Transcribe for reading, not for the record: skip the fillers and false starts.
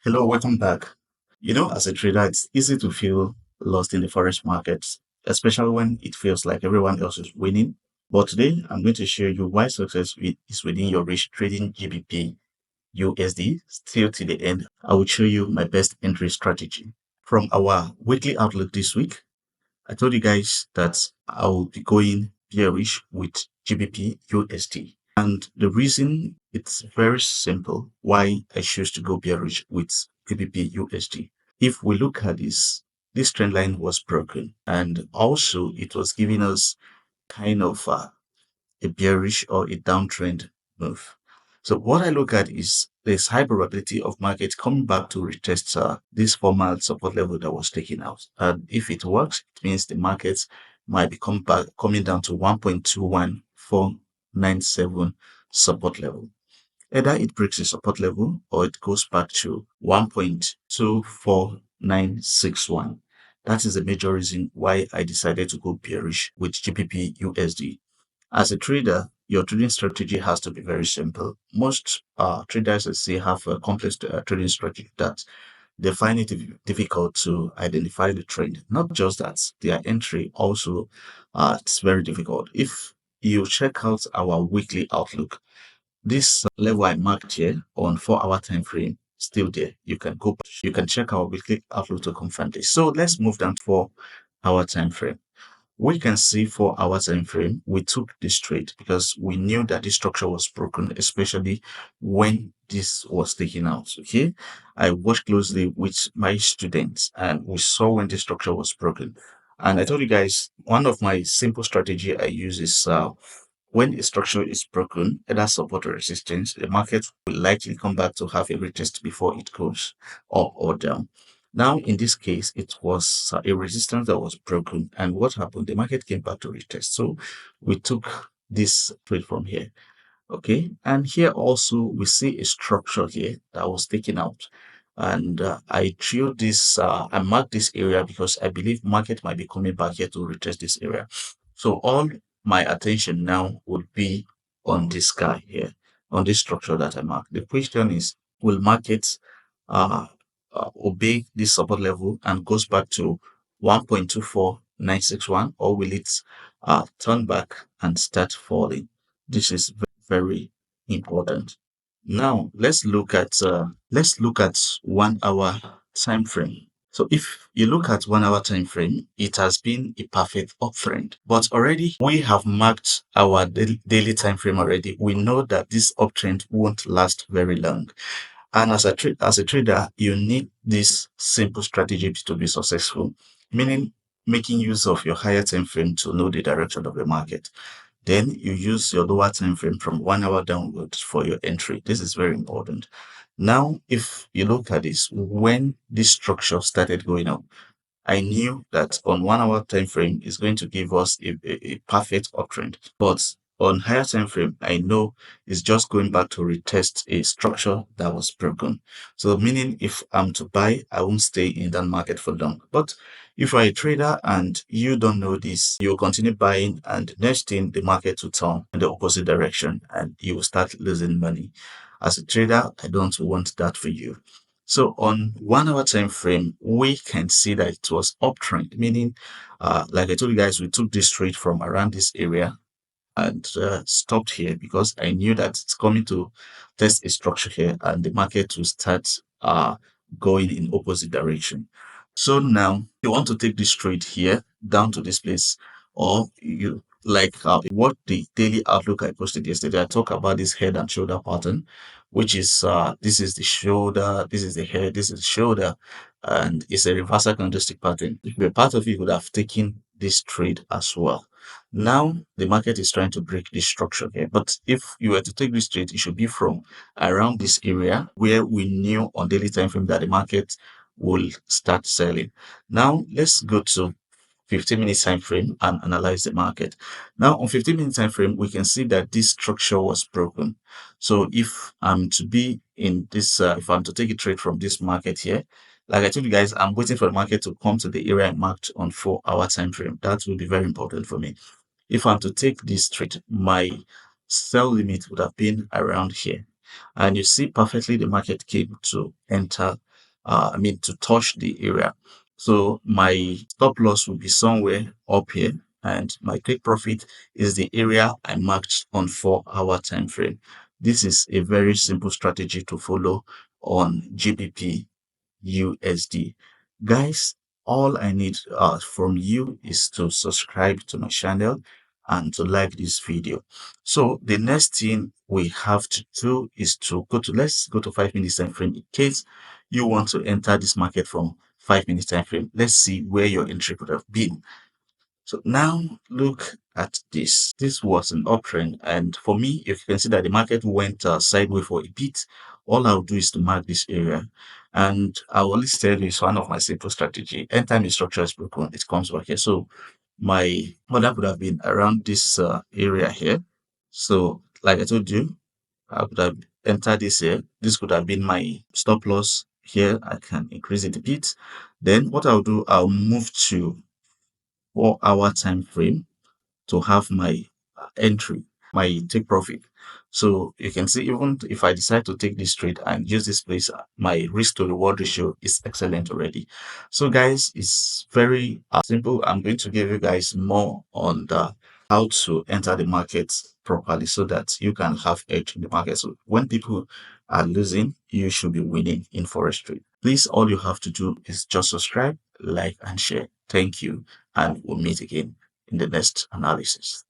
Hello, welcome back. As a trader, it's easy to feel lost in the forex markets, especially when it feels like everyone else is winning. But today, I'm going to show you why is within your reach trading GBP USD. Still to the end, I will show you my best entry strategy. From our weekly outlook this week, I told you guys that I will be going bearish with GBP USD. And the reason it's very simple why I choose to go bearish with GBP USD. If we look at this trend line was broken, and also it was giving us kind of a bearish or a downtrend move. So what I look at is there's high probability of market coming back to retest this former support level that was taken out. And if it works, it means the markets might be coming down to 1.21497 support level. Either it breaks the support level or it goes back to 1.24961. That is the major reason why I decided to go bearish with GBP USD. As a trader, your trading strategy has to be very simple. Most traders, I see, have a complex trading strategy that they find it difficult to identify the trend. Not just that, their entry also it's very difficult. If you check out our weekly outlook, this level I marked here on 4-hour time frame still there. You can check our weekly outlook to confirm this. So let's move down to 4-hour time frame. We can see 4-hour time frame, we took this trade because we knew that this structure was broken, especially when this was taken out. Okay, I worked closely with my students and we saw when this structure was broken. And I told you guys, one of my simple strategy I use is when a structure is broken, either support or resistance, the market will likely come back to have a retest before it goes up or down. Now, in this case, it was a resistance that was broken. And what happened? The market came back to retest. So we took this trade from here. Okay. And here also, we see a structure here that was taken out. And I drew this, I marked this area because I believe market might be coming back here to retest this area. So all my attention now would be on this guy here, on this structure that I marked. The question is, will market uh, obey this support level and goes back to 1.24961, or will it turn back and start falling? This is very important. Now let's look at 1 hour time frame. So if you look at 1 hour time frame, it has been a perfect uptrend. But already we have marked our daily time frame already. We know that this uptrend won't last very long. And as a trader, you need this simple strategy to be successful, meaning making use of your higher time frame to know the direction of the market. Then you use your lower time frame from 1 hour downwards for your entry. This is very important. Now, if you look at this, when this structure started going up, I knew that on 1 hour time frame is going to give us a perfect uptrend. But on higher time frame, I know it's just going back to retest a structure that was broken. So meaning if I'm to buy, I won't stay in that market for long. But if you're a trader and you don't know this, you'll continue buying, and next thing the market will turn in the opposite direction and you will start losing money. As a trader, I don't want that for you. So on 1 hour time frame, we can see that it was uptrend, meaning, like I told you guys, we took this trade from around this area and stopped here because I knew that it's coming to test a structure here and the market will start going in opposite direction. So now you want to take this trade here down to this place, or you like what the daily outlook I posted yesterday. I talked about this head and shoulder pattern, which is this is the shoulder, this is the head, this is the shoulder, and it's a reversal candlestick pattern. If you're part of it, would have taken this trade as well. Now the market is trying to break this structure here, but if you were to take this trade, it should be from around this area where we knew on daily time frame that the market will start selling. Now let's go to 15-minute time frame and analyze the market. Now on 15-minute time frame, we can see that this structure was broken. So if I'm to be in this, if I'm to take a trade from this market here, like I told you guys, I'm waiting for the market to come to the area I marked on 4 hour time frame. That will be very important for me. If I'm to take this trade, my sell limit would have been around here. And you see perfectly the market came to enter to touch the area. So my stop loss will be somewhere up here, and my take profit is the area I marked on 4-hour time frame. This is a very simple strategy to follow on GBPUSD. Guys, all I need from you is to subscribe to my channel and to like this video. So the next thing we have to do is to let's go to 5 minutes time frame in case you want to enter this market from 5 minutes time frame. Let's see where your entry could have been. So now look at this. This was an uptrend, and for me, if you can see that the market went sideways for a bit, all I'll do is to mark this area, and I will always tell you it's one of my simple strategy. Anytime the structure is broken, it comes back here. So my order would have been around this area here. So like I told you, I would have entered this here. This could have been my stop loss here. I can increase it a bit. Then what I'll do, I'll move to 4-hour time frame to have my entry, my take profit. So you can see, even if I decide to take this trade and use this place, my risk to reward ratio is excellent already. So guys, it's very simple. I'm going to give you guys more on the how to enter the market properly so that you can have edge in the market. So when people are losing, you should be winning in forex trade. Please, all you have to do is just subscribe, like, and share. Thank you, and we'll meet again in the next analysis.